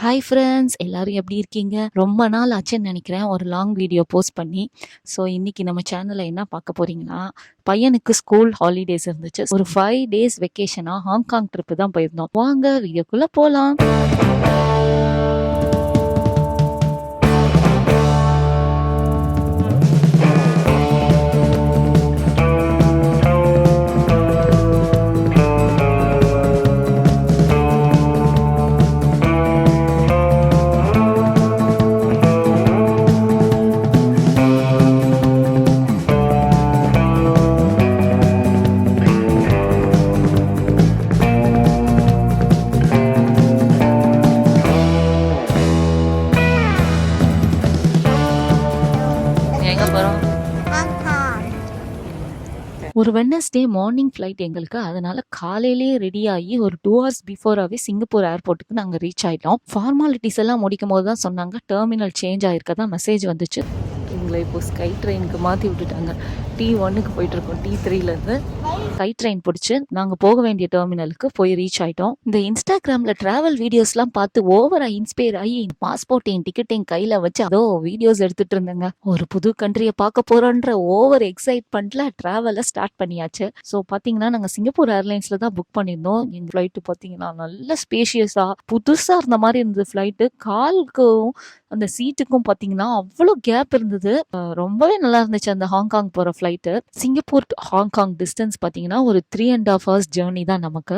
Hi friends, எல்லாரும் எப்படி இருக்கீங்க? ரொம்ப நாள் ஆச்சுன்னு நினைக்கிறேன் ஒரு லாங் வீடியோ போஸ்ட் பண்ணி. ஸோ இன்னைக்கு நம்ம சேனலில் என்ன பார்க்க போறீங்கன்னா, பையனுக்கு ஸ்கூல் ஹாலிடேஸ் இருந்துச்சு. ஒரு 5 days வெக்கேஷனாக ஹாங்காங் ட்ரிப்பு தான் போயிருந்தோம். வாங்க வீடியோக்குள்ளே போகலாம். ஒரு வெட்னஸ்டே மார்னிங் ஃப்ளைட் எங்களுக்கு. அதனால காலையிலேயே ரெடி ஆகி ஒரு 2 hours பிஃபோராகவே சிங்கப்பூர் ஏர்போர்ட்டுக்கு நாங்கள் ரீச் ஆகிட்டோம். ஃபார்மாலிட்டிஸ் எல்லாம் முடிக்கும் போது தான் சொன்னாங்க டெர்மினல் சேஞ்ச் ஆகிருக்கதா மெசேஜ் வந்துச்சு. எங்களை இப்போ ஸ்கை ட்ரெயினுக்கு மாற்றி விட்டுட்டாங்க. T1க்கு போயிட்டுருக்கோம். T3லேருந்து ஸ்கை ட்ரெயின் பிடிச்சி நாங்கள் போக வேண்டிய டெர்மினலுக்கு போய் ரீச் ஆகிட்டோம். இந்த இன்ஸ்டாகிராமில் ட்ராவல் வீடியோஸ்லாம் பார்த்து ஓவராக இன்ஸ்பயர் ஆகி பாஸ்போர்ட்டையும் டிக்கெட்டையும் கையில் வச்சு அதோ வீடியோஸ் எடுத்துகிட்டு இருந்தேங்க. ஒரு புது கண்ட்ரியை பார்க்க போகிறோன்ற ஓவர் எக்ஸைட்மெண்ட்டில் ட்ராவலை ஸ்டார்ட் பண்ணியாச்சு. ஸோ பார்த்தீங்கன்னா நாங்கள் சிங்கப்பூர் ஏர்லைன்ஸில் தான் புக் பண்ணியிருந்தோம். எங்கள் ஃப்ளைட்டு பார்த்தீங்கன்னா நல்ல ஸ்பேஷியஸாக புதுசாக இருந்த மாதிரி இருந்தது. ஃப்ளைட்டு காலுக்கும் அந்த சீட்டுக்கும் பார்த்தீங்கன்னா அவ்வளோ கேப் இருந்தது. ரொம்பவே நல்லா இருந்துச்சு அந்த ஹாங்காங் போகிற ஃப்ளைட்டு. சிங்கப்பூர் ஹாங்காங் டிஸ்டன்ஸ் பார்த்தீங்கன்னா ஒரு 3.5 hours ஜேர்னி தான் நமக்கு.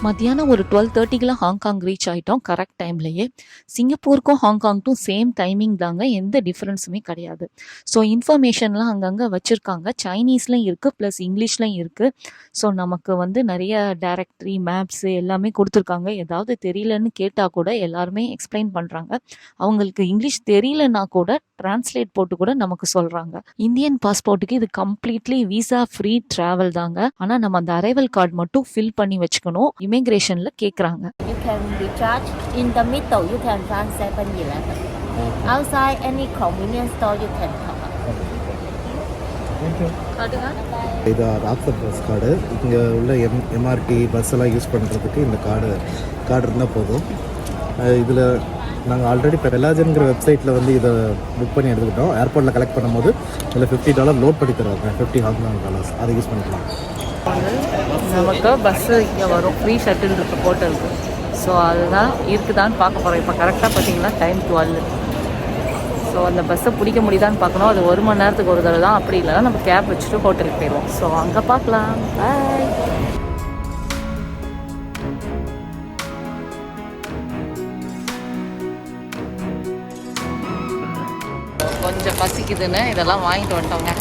மத்தியானம் ஒரு 12:30 ஹாங்காங் ரீச் ஆகிட்டோம். கரெக்ட் டைம்லேயே. சிங்கப்பூருக்கும் ஹாங்காங்க்கும் சேம் டைமிங் தாங்க, எந்த டிஃப்ரென்ஸுமே கிடையாது. ஸோ இன்ஃபர்மேஷன்லாம் அங்கங்கே வச்சுருக்காங்க. சைனீஸ்லையும் இருக்குது, ப்ளஸ் இங்கிலீஷ்லையும் இருக்குது. ஸோ நமக்கு வந்து நிறைய டைரக்டரி மேப்ஸு எல்லாமே கொடுத்துருக்காங்க. ஏதாவது தெரியலன்னு கேட்டால் கூட எல்லாருமே எக்ஸ்பிளைன் பண்ணுறாங்க. அவங்களுக்கு இங்கிலீஷ் தெரியலன்னா கூட டிரான்ஸ்லேட் போட்டு கூட நமக்கு சொல்கிறாங்க. இந்தியன் பாஸ்போர்ட்டுக்கு இது கம்ப்ளீட்லி விசா ஃப்ரீ ட்ராவல் தாங்க. ஆனால் நம்ம அந்த அரைவல் கார்டு மட்டும் ஃபில் பண்ணி வச்சுக்கணும். இமிகிரேஷன்ல கேக்குறாங்க. You can recharge in the middle. You can run 7-Eleven. Outside any convenience store you can top up. இது ராப்சர் பஸ் கார்டு. இங்கே உள்ள எம்ஆர்டி பஸ் எல்லாம் யூஸ் பண்ணுறதுக்கு இந்த கார்டு இருந்தால் போதும். இதில் நாங்கள் ஆல்ரெடி இப்போ ரெலாஜன்கிற வெப்சைட்டில் வந்து இதை புக் பண்ணி எடுத்துக்கிட்டோம். ஏர்போர்ட்டில் கலெக்ட் பண்ணும்போது இதில் $50 லோட் பண்ணி தருவாங்க. $50 அதை யூஸ் பண்ணிக்கலாம். நமக்கு பஸ்ஸு இங்கே வரும். ஃப்ரீ ஷட்டில் இருக்குது ஹோட்டலுக்கு. ஸோ அதுதான் இருக்குதான்னு பார்க்க போகிறோம். இப்போ கரெக்டாக பார்த்தீங்கன்னா டைம் 12. ஸோ அந்த பஸ்ஸை பிடிக்க முடியுதான்னு பார்க்கணும். அது 1 மணி நேரத்துக்கு ஒரு தடவை தான். அப்படி இல்லைன்னா நம்ம கேப் வச்சுட்டு ஹோட்டலுக்கு போயிடுவோம். ஸோ அங்கே பார்க்கலாம். பாய். கொஞ்சம் பசிக்குதுன்னு இதெல்லாம் வாங்கிட்டு வந்துட்டோங்க.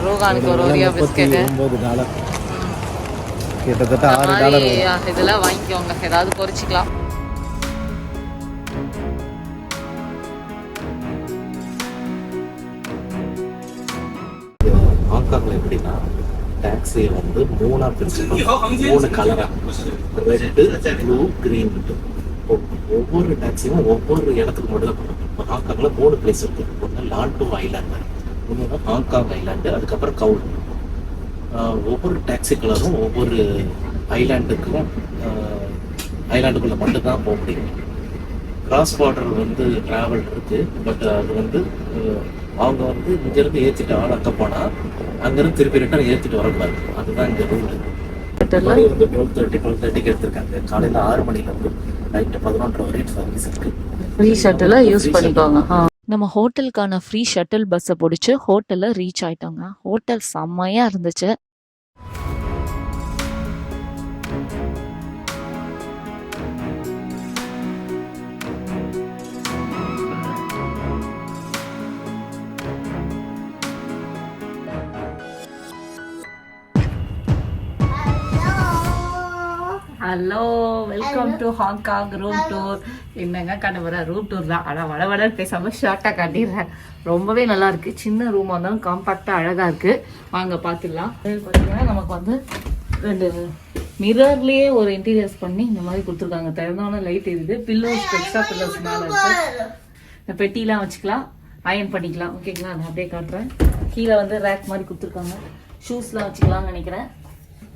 ரோகானுக்கு ஒரு ஓரியா பிஸ்கெட்டு கிட்டத்தட்ட $6. இதெல்லாம் வாங்கிக்கோங்க, ஏதாவது பொரிச்சிக்கலாம். ஹாங்காங்ல எப்படின்னா டாக்ஸியை வந்து 3 பிரிச்சுருப்பாங்க. 3 கலரா, ரெட்டு, ப்ளூ, கிரீன். ஒவ்வொரு டாக்ஸியும் ஒவ்வொரு இடத்துக்கு மட்டும் தான் பண்ணுவாங்க. இப்போ ஹாங்காங்ல 3 பிளேஸ் இருக்கு. ஒன்று லான்டோ ஐலாண்டு, இன்னொன்று ஹாங்காங் ஐலாண்டு, அதுக்கப்புறம் கவுல். ஒவ்வொரு டாக்ஸி கலரும் ஒவ்வொரு ஐலாண்டுக்குள்ள மட்டும்தான் போக முடியும். கிராஸ் பார்டர் வந்து ட்ராவல் இருக்கு. பட் அது வந்து அவங்க வந்து இங்கேருந்து ஏற்றிட்டு அங்கே போனால் அங்கேருந்து திருப்பி ரிட்டர்ன் ஏற்றிட்டு வரக்கூடாது. அதுதான் இங்கே ரூல். வந்து 12:30க்கு எடுத்திருக்காங்க. காலையில் 6 மணிலேருந்து நைட்டு 11 வரையும் சர்வீஸ் இருக்கு. ஃப்ரீ ஷட்டில் யூஸ் பண்ணிக்கோங்க. நம்ம ஹோட்டலுக்கான ஃப்ரீ ஷட்டில் பஸ்ஸை பிடிச்சி ஹோட்டலில் ரீச் ஆகிட்டோங்க. ஹோட்டல் செம்மையாக இருந்துச்சு. Hello, welcome to Hong Kong room tour. என்னங்க கண்ணவர ரூம் டூர் தான். ஆனால் வடவடன்னு பேசாமல் ஷார்ட்டாக காட்டிடுறேன். ரொம்பவே நல்லா இருக்கு. சின்ன ரூமாக இருந்தாலும் காம்பாக்டாக அழகாக இருக்குது. வாங்க பார்த்துடலாம். பார்த்தீங்கன்னா நமக்கு வந்து 2 மிரர்லயே ஒரு இன்டீரியர்ஸ் பண்ணி இந்த மாதிரி கொடுத்துருக்காங்க. திறந்தான லைட் இருக்குது. பில்லோஸ் எக்ஸ்ட்ரா பில்லோஸ் மேல இருக்கு. இந்த பெட்டிலாம் வச்சுக்கலாம், அயன் பண்ணிக்கலாம். ஓகேங்களா, நான் அப்படியே காட்டுறேன். கீழே வந்து ரேக் மாதிரி கொடுத்துருக்காங்க. ஷூஸ்லாம் வச்சுக்கலாம்னு நினைக்கிறேன்.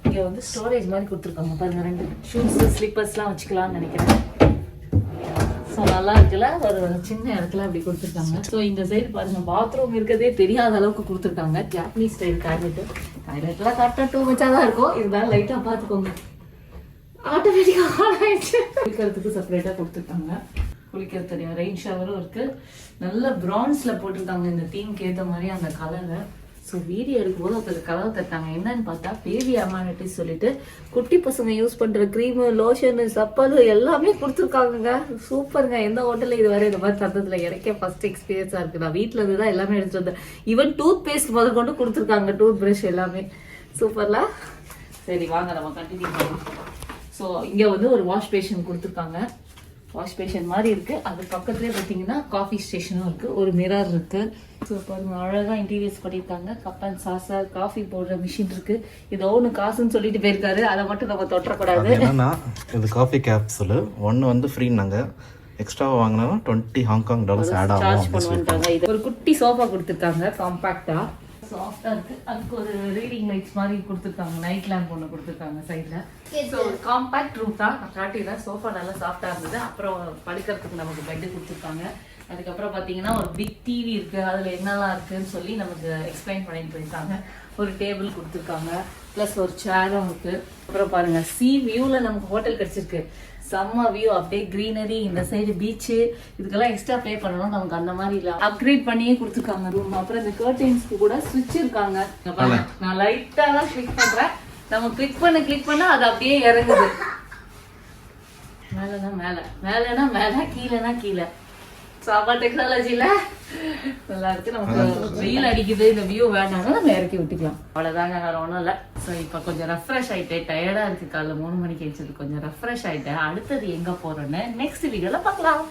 இங்க வந்து ஸ்டோரேஜ் மாதிரி கொடுத்துருக்காங்க பாருங்க. 2 ஷூஸ் ஸ்லிப்பர்ஸ்லாம் வச்சுக்கலாம்னு நினைக்கிறேன். ஸோ நல்லா இருக்குல்ல, ஒரு சின்ன இடத்துல அப்படி கொடுத்துருக்காங்க. ஸோ இந்த சைடு பாருங்க, பாத்ரூம் இருக்கதே தெரியாத அளவுக்கு கொடுத்துருக்காங்க. ஜாப்பனீஸ் ஸ்டைல் டாய்லெட்லாம் கரெக்டாக 2 மச்சா தான் இருக்கும். இருந்தாலும் லைட்டாக பார்த்துக்கோங்க. ஆட்டோமேட்டிக்காக ஆன் ஆயிடுச்சு. குளிக்கிறதுக்கு செப்பரேட்டாக கொடுத்துருக்காங்க. குளிக்கிறது தெரியும். ரெயின் ஷவரும் இருக்கு. நல்ல பிரான்ஸ்ல போட்டிருக்காங்க இந்த தீம்க்கு ஏற்ற மாதிரி அந்த கலரை. ஸோ வீடியோ எடுக்கும்போது அதுக்கு கலர் தட்டாங்க. என்னன்னு பார்த்தா பேபி அமானிட்டிஸ் சொல்லிட்டு குட்டி பசங்க யூஸ் பண்ற க்ரீமு, லோஷனு, சப்பல் எல்லாமே கொடுத்துருக்காங்க. சூப்பருங்க. எந்த ஹோட்டலில் இது வரை இந்த மாதிரி தந்ததுல எனக்கே ஃபர்ஸ்ட் எக்ஸ்பீரியன்ஸா இருக்கு. நான் வீட்டில் இருந்து தான் எல்லாமே எடுத்துட்டு வந்தேன். ஈவன் டூத் பேஸ்ட் முதல் கொண்டு கொடுத்துருக்காங்க, டூத் பிரஷ் எல்லாமே. சூப்பர்ல. சரி வாங்க நம்ம கண்டினியூ பண்ணலாம். ஸோ இங்க வந்து ஒரு வாஷ் பேஷன் கொடுத்துருக்காங்க. வாஷ் பேஷன் மாதிரி இருக்கு. அது பக்கத்துலேயே பார்த்தீங்கன்னா காஃபி ஸ்டேஷனும் இருக்கு. ஒரு மிரர் இருக்கு. ஸோ பாருங்க, அழகா இன்டீரியர்ஸ் பண்ணியிருக்காங்க. கப் அண்ட் சாசர், காஃபி போடுற மிஷின் இருக்கு. ஏதோ ஒன்று காசுன்னு சொல்லிட்டு போயிருக்காரு, அதை மட்டும் நம்ம தொட்டக்கூடாது. என்னன்னா இது காஃபி கேப்சூல் ஒன்று வந்து ஃப்ரீனாங்க. எக்ஸ்ட்ரா வாங்கினா 20 ஹாங்காங் டாலர்ஸ் ஆட் சார்ஜ் ஆகும். பண்ணுவாங்க. இது ஒரு குட்டி சோஃபா கொடுத்துருக்காங்க, காம்பாக்டா சாஃப்டா இருக்கு. அதுக்கு ஒரு ரீடிங் லைட்ஸ் மாதிரி கொடுத்துருக்காங்க. நைட் லேம்ப் ஒன்று கொடுத்துருக்காங்க சைட்ல. ஸோ காம்பாக்ட் ரூம் தான். நான் காட்டிடுறேன். சோஃபா நல்லா சாஃப்டா இருந்தது. அப்புறம் படுக்கிறதுக்கு நமக்கு பெட் கொடுத்துருக்காங்க. அதுக்கப்புறம் பார்த்தீங்கன்னா ஒரு பிக் டிவி இருக்கு. அதில் என்னெல்லாம் இருக்குன்னு சொல்லி நமக்கு எக்ஸ்பிளைன் பண்ணிட்டு போயிருக்காங்க. ஒரு டேபிள் கொடுத்துருக்காங்க, ப்ளஸ் ஒரு சேரும் இருக்கு. அப்புறம் பாருங்க, சி வியூவில் நமக்கு ஹோட்டல் கிடைச்சிருக்கு. செம்ம வியூ, அப்படியே கிரீனரி, இந்த சைடு பீச்சு. இதுக்கெல்லாம் எக்ஸ்ட்ரா ப்ளே பண்ணணும். நமக்கு அந்த மாதிரி இல்லை, அப்கிரேட் பண்ணியே கொடுத்துருக்காங்க ரூம். அப்புறம் இந்த கர்டன்ஸ்க்கு கூட ஸ்விட்ச் இருக்காங்க. நான் லைட்டா தான் கிளிக் பண்றேன். நம்ம கிளிக் பண்ணா அது அப்படியே இறங்குது. மேலனா மேல, மேலனா மேல, கீழனா கீழே. சாப்பா டெக்னாலஜில நல்லா இருக்கு. நமக்கு வெயில் அடிக்குது, இந்த வியூ வேணாலும் நம்ம இறக்கி விட்டுக்கலாம். அவ்வளவுதாங்க, வேற ஒன்றும் இல்லை. ஸோ இப்போ கொஞ்சம் ரெஃப்ரெஷ் ஆயிட்டேன். டயர்டா இருக்கு. காலைல 3 மணிக்கு எழுச்சது. கொஞ்சம் ரெஃப்ரெஷ் ஆயிட்டேன். அடுத்தது எங்க போறோன்னு நெக்ஸ்ட் வீடியோல பார்க்கலாம்.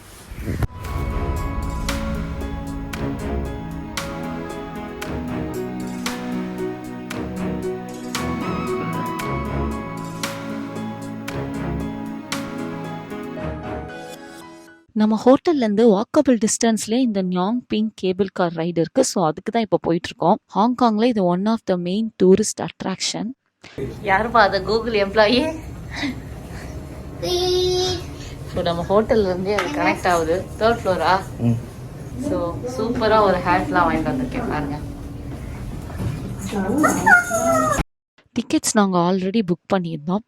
நம்ம ஹோட்டல்ல இருந்து வாக்கபிள் டிஸ்டன்ஸ்லேயே இந்த நியாங் பிங் கேபிள் கார் ரைடு இருக்கு. ஸோ அதுக்கு தான் இப்போ போயிட்டு இருக்கோம். ஹாங்காங்ல இது one of the main tourist attraction. யாருப்பா அது? Google employee. ஸோ நம்ம ஹோட்டல்ல இருந்தே அது கனெக்ட் ஆகுது. 3rd Flora? ஸோ சூப்பரா ஒரு ஹேட்லாம் வாங்கிட்டு வந்திருக்கேன் பாருங்க. டிக்கெட்ஸ் நாங்கள் ஆல்ரெடி புக் பண்ணியிருந்தோம்.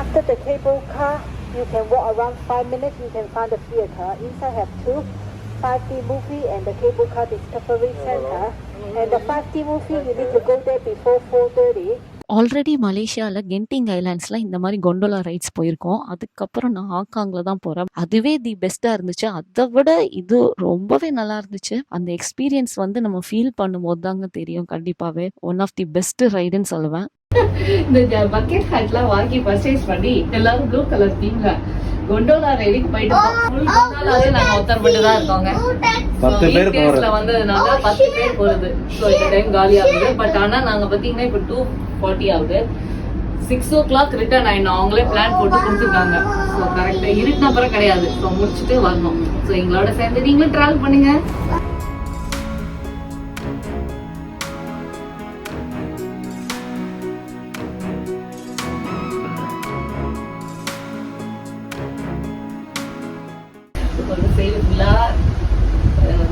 After the cable car, you can walk around 5 minutes. You can find the theater. Inside have 2 5D movie and the cable car discovery center. And the 5D movie, you need to go there before 4:30. Already மலேசியாவில் Genting ஐலாண்ட்ஸில் இந்த மாதிரி கொண்டோலா rights போயிருக்கோம். அதுக்கப்புறம் நான் ஹாங்காங்கில் தான் போகிறேன். அதுவே தி பெஸ்ட்டாக இருந்துச்சு. அதை விட இது ரொம்பவே நல்லா இருந்துச்சு. அந்த எக்ஸ்பீரியன்ஸ் வந்து நம்ம ஃபீல் பண்ணும்போது தாங்க தெரியும். கண்டிப்பாகவே ஒன் ஆஃப் தி பெஸ்ட் ரைடுன்னு சொல்லுவேன். இந்த பக்கெட் ஹேட்லாம் வாங்கி பர்ச்சேஸ் பண்ணி எல்லாரும் ப்ளூ கலர் தீம்ல கொண்டோலா ரைடுக்கு போயிட்டு கொண்டோலாவே நாங்க ஒருத்தர் மட்டும் தான் இருக்கோங்க. 10 பேர் போறது வந்ததுனால 10 பேர் போறது. ஸோ இந்த டைம் காலி ஆகுது. பட் ஆனா நாங்க பாத்தீங்கன்னா இப்ப 2:40 ஆகுது. 6 o'clock ரிட்டர்ன் ஆயிடும். அவங்களே பிளான் போட்டு கொடுத்துருக்காங்க. ஸோ கரெக்டா இருட்டின அப்புறம் கிடையாது. ஸோ முடிச்சுட்டு வரணும். ஸோ எங்களோட சேர்ந்து நீங்களும் டிராவல் பண்ணுங்க. ஒரு சைடு ஃபுல்லா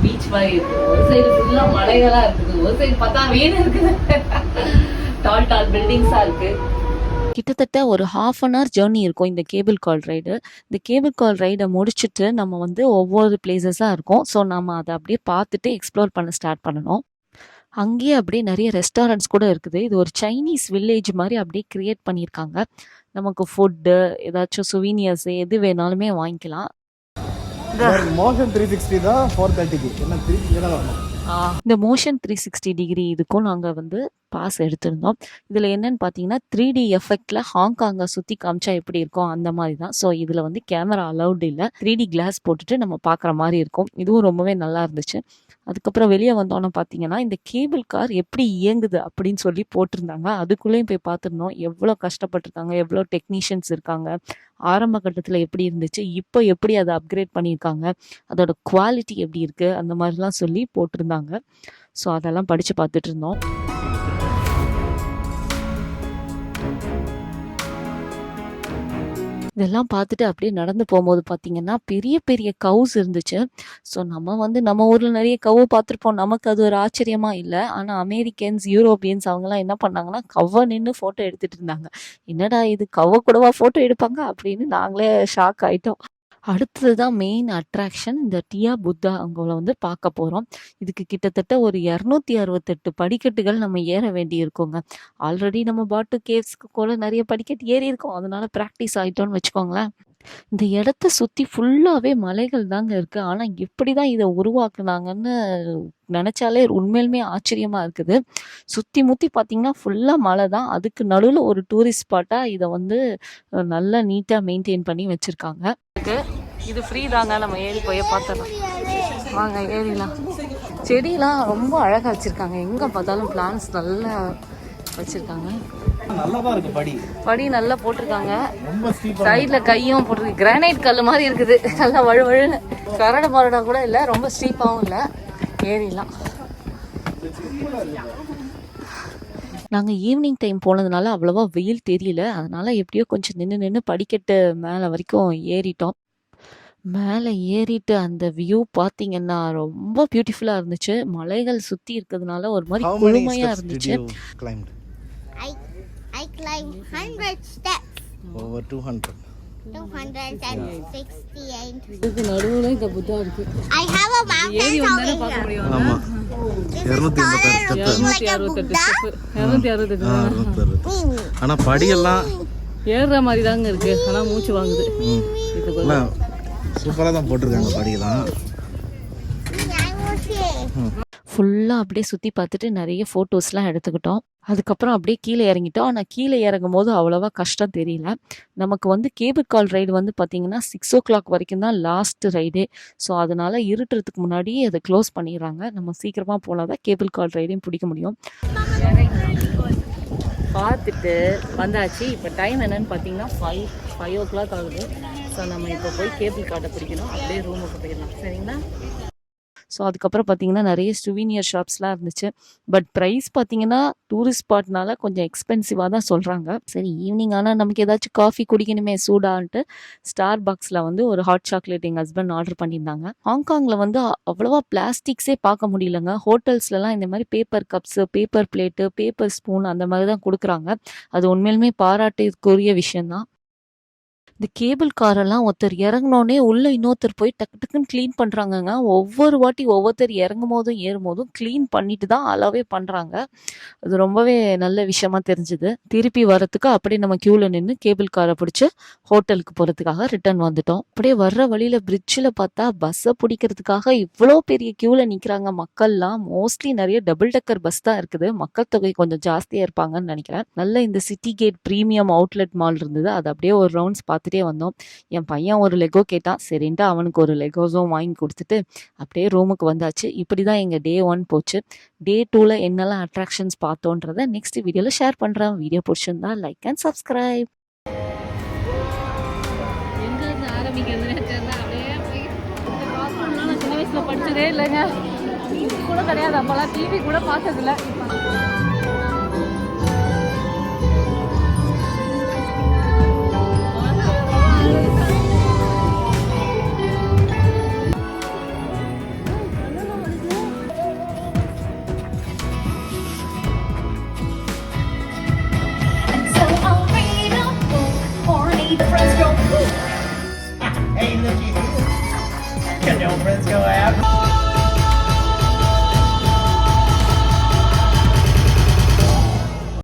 பீச் மாதிரி இருக்கு, ஒரு சைடு ஃபுல்லா மலைகளா இருக்குது, ஒரு சைடு பார்த்தா வீடு இருக்குது. டால் பில்டிங்ஸா இருக்கு. கிட்டத்தட்ட ஒரு 1/2 an hour ஜேர்னி இருக்கும் இந்த கேபிள் கார் ரைடு. இந்த கேபிள் கார் ரைடை முடிச்சுட்டு நம்ம வந்து ஒவ்வொரு பிளேசஸாக இருக்கும். ஸோ நம்ம அதை அப்படியே பார்த்துட்டு எக்ஸ்ப்ளோர் பண்ண ஸ்டார்ட் பண்ணணும். அங்கேயே அப்படியே நிறைய ரெஸ்டாரண்ட்ஸ் கூட இருக்குது. இது ஒரு சைனீஸ் வில்லேஜ் மாதிரி அப்படியே கிரியேட் பண்ணியிருக்காங்க. நமக்கு ஃபுட்டு, ஏதாச்சும் சுவீனியர்ஸ் எது வேணாலுமே வாங்கிக்கலாம். மோஷன் 360 தான் 430க்கு. என்ன 360 தான் வரணும். இந்த மோஷன் 360 டிகிரி இதுக்கும் நாங்கள் வந்து பாஸ் எடுத்திருந்தோம். இதில் என்னன்னு பார்த்தீங்கன்னா 3D எஃபெக்டில் ஹாங்காங்கை சுற்றி காமிச்சா எப்படி இருக்கும் அந்த மாதிரி தான். ஸோ இதில் வந்து கேமரா அலௌடு இல்லை, 3D கிளாஸ் போட்டுட்டு நம்ம பார்க்குற மாதிரி இருக்கும். இதுவும் ரொம்பவே நல்லா இருந்துச்சு. அதுக்கப்புறம் வெளியே வந்தோன்னு பார்த்தீங்கன்னா இந்த கேபிள் கார் எப்படி இயங்குது அப்படின்னு சொல்லி போட்டிருந்தாங்க. அதுக்குள்ளேயும் போய் பார்த்துருந்தோம். எவ்வளோ கஷ்டப்பட்டிருக்காங்க, எவ்வளோ டெக்னீஷியன்ஸ் இருக்காங்க, ஆரம்ப கட்டத்தில் எப்படி இருந்துச்சு, இப்போ எப்படி அதை அப்கிரேட் பண்ணியிருக்காங்க, அதோட குவாலிட்டி எப்படி இருக்குது, அந்த மாதிரிலாம் சொல்லி போட்டிருந்தாங்க. ஸோ அதெல்லாம் படித்து பார்த்துட்டு இருந்தோம். இதெல்லாம் பார்த்துட்டு அப்படியே நடந்து போகும்போது பார்த்தீங்கன்னா பெரிய பெரிய கவுஸ் இருந்துச்சு. ஸோ நம்ம வந்து நம்ம ஊரில் நிறைய கவு பார்த்துருப்போம், நமக்கு அது ஒரு ஆச்சரியமா இல்லை. ஆனால் அமெரிக்கன்ஸ், யூரோப்பியன்ஸ் அவங்கெல்லாம் என்ன பண்ணாங்கன்னா கவ்வை நின்று ஃபோட்டோ எடுத்துகிட்டு இருந்தாங்க. என்னடா இது, கவ்வை கூடவா ஃபோட்டோ எடுப்பாங்க அப்படின்னு நாங்களே ஷாக் ஆகிட்டோம். அடுத்தது தான் மெயின் அட்ராக்ஷன், இந்த டியா புத்தா அவங்கள வந்து பார்க்க போகிறோம். இதுக்கு கிட்டத்தட்ட ஒரு 268 படிக்கட்டுகள் நம்ம ஏற வேண்டி இருக்குங்க. ஆல்ரெடி நம்ம பாட்டு கேவ்ஸ்க்கு கூட நிறைய படிக்கட்டு ஏறி இருக்கோம், அதனால ப்ராக்டிஸ் ஆகிட்டோன்னு வச்சுக்கோங்களேன். இந்த இடத்த சுற்றி ஃபுல்லாகவே மலைகள் தாங்க இருக்குது. ஆனால் எப்படி தான் இதை உருவாக்குனாங்கன்னு நினச்சாலே உண்மையிலுமே ஆச்சரியமாக இருக்குது. சுற்றி முற்றி பார்த்தீங்கன்னா ஃபுல்லாக மலை தான். அதுக்கு நடுவில் ஒரு டூரிஸ்ட் ஸ்பாட்டாக இதை வந்து நல்லா நீட்டாக மெயின்டைன் பண்ணி வச்சுருக்காங்க. இது ஃப்ரீ தாங்க, நம்ம ஏறி போய் பார்த்துடலாம். வாங்க ஏறிலாம். செடியெலாம் ரொம்ப அழகாக வச்சுருக்காங்க, எங்கே பார்த்தாலும் பிளான்ஸ் நல்லா வச்சுருக்காங்க. நல்லாதான் இருக்கு படி நல்லா போட்டிருக்காங்க. சைடில் கையும் போட்டிருக்கு, கிரானைட் கல் மாதிரி இருக்குது, நல்லா வழுவழுன்னு. கரடு மரடா கூட இல்லை, ரொம்ப ஸ்டீப்பாகவும் இல்லை. ஏறிலாம். நாங்கள் ஈவினிங் டைம் போனதுனால அவ்வளோவா வெயில் தெரியல, அதனால எப்படியோ கொஞ்சம் நின்று படிக்கட்டு மேலே வரைக்கும் ஏறிட்டோம். மேலே ஏறிட்டு அந்த வியூ பார்த்தீங்கன்னா ரொம்ப பியூட்டிஃபுல்லாக இருந்துச்சு. மலைகள் சுற்றி இருக்கிறதுனால ஒரு மாதிரி குளுமையாக இருந்துச்சு. I climbed 100 steps. Over 200. 268. இதுக்கு நடுவில் இந்த புத்தா இருக்கு. I have a mountain over here. ஆமா. This is taller, looking like a Buddha. 268. ஆனா படியெல்லாம் ஏறுற மாதிரி தாங்க இருக்கு, ஆனால் மூச்சு வாங்குது. சூப்பரா தான் போட்டிருக்காங்க படியெல்லாம். I was here. ஃபுல்லாக அப்படியே சுற்றி பார்த்துட்டு நிறைய ஃபோட்டோஸ்லாம் எடுத்துக்கிட்டோம். அதுக்கப்புறம் அப்படியே கீழே இறங்கிட்டோம். ஆனால் கீழே இறங்கும் போது அவ்வளோவா கஷ்டம் தெரியல. நமக்கு வந்து கேபிள் கார் ரைடு வந்து பார்த்திங்கன்னா 6 o'clock வரைக்கும் தான் லாஸ்ட் ரைடே. ஸோ அதனால் இருட்டுறதுக்கு முன்னாடி அதை க்ளோஸ் பண்ணிடுறாங்க. நம்ம சீக்கிரமாக போனால் தான் கேபிள் கார் ரைடையும் பிடிக்க முடியும். பார்த்துட்டு வந்தாச்சு. இப்போ டைம் என்னன்னு பார்த்தீங்கன்னா 5 o'clock ஆகுது. ஸோ நம்ம இப்போ போய் கேபிள் கார்டை பிடிக்கணும், அப்படியே ரூமுக்கு போயிடலாம். சரிங்களா? ஸோ அதுக்கப்புறம் பார்த்தீங்கன்னா நிறைய சுவீனியர் ஷாப்ஸ்லாம் இருந்துச்சு. பட் ப்ரைஸ் பார்த்தீங்கன்னா டூரிஸ்ட் ஸ்பாட்னால கொஞ்சம் எக்ஸ்பென்சிவாக தான் சொல்கிறாங்க. சரி, ஈவினிங் ஆனால் நமக்கு ஏதாச்சும் காஃபி குடிக்கணுமே சூடான்ட்டு ஸ்டார் பாக்ஸில் வந்து ஒரு ஹாட் சாக்லேட் எங்கள் ஹஸ்பண்ட் ஆர்டர் பண்ணியிருந்தாங்க. ஹாங்காங்கில் வந்து அவ்வளோவா பிளாஸ்டிக்ஸே பார்க்க முடியலங்க. ஹோட்டல்ஸ்லலாம் இந்த மாதிரி paper cups, paper plate, paper spoon அந்த மாதிரி தான் கொடுக்குறாங்க. அது உண்மையிலுமே பாராட்டுக்குரிய விஷயந்தான். இந்த கேபிள் காரெல்லாம் ஒருத்தர் இறங்கினோடனே உள்ளே இன்னொருத்தர் போய் டக்கு டக்குன்னு க்ளீன் பண்ணுறாங்கங்க. ஒவ்வொரு வாட்டி ஒவ்வொருத்தர் இறங்கும் போதும் ஏறும் போதும் க்ளீன் பண்ணிட்டு தான் அலாவே பண்ணுறாங்க. அது ரொம்பவே நல்ல விஷயமா தெரிஞ்சுது. திருப்பி வரத்துக்கு அப்படியே நம்ம க்யூவில் நின்று கேபிள் காரை பிடிச்சி ஹோட்டலுக்கு போகிறதுக்காக ரிட்டர்ன் வந்துட்டோம். அப்படியே வர்ற வழியில் பிரிட்ஜில் பார்த்தா பஸ்ஸை பிடிக்கிறதுக்காக இவ்வளோ பெரிய க்யூவில் நிற்கிறாங்க மக்கள்லாம். மோஸ்ட்லி நிறைய டபுள் டக்கர் பஸ் தான் இருக்குது. மக்கள் தொகை கொஞ்சம் ஜாஸ்தியாக இருப்பாங்கன்னு நினைக்கிறேன். நல்ல இந்த city gate premium outlet mall இருந்தது. அது அப்படியே ஒரு ரவுண்ட்ஸ் பார்த்துட்டே வந்தோம். என் பையன் ஒரு லெகோ கேட்டான், சரின்ட்டு அவனுக்கு ஒரு லெகோஸும் வாங்கி கொடுத்துட்டு அப்படியே ரூமுக்கு வந்தாச்சு. இப்படி தான் எங்கள் Day 1 போச்சு. Day 2ல் என்னெல்லாம் அட்ராக்ஷன்ஸ் பார்த்தோன்றதை நெக்ஸ்ட் வீடியோவில் ஷேர் பண்ணுறேன். வீடியோ பிடிச்சிருந்தா லைக் அண்ட் சப்ஸ்கிரைப். எங்கேருந்து ஆரம்பிக்கிறதுன்னு தெரியல. அப்படியே சின்ன வயசில் படிச்சதே இல்லைங்க, டிவி கூட கிடையாது. அப்போல்லாம் டிவி கூட பார்த்ததில்ல. Hey, looky here. Can your friends go out?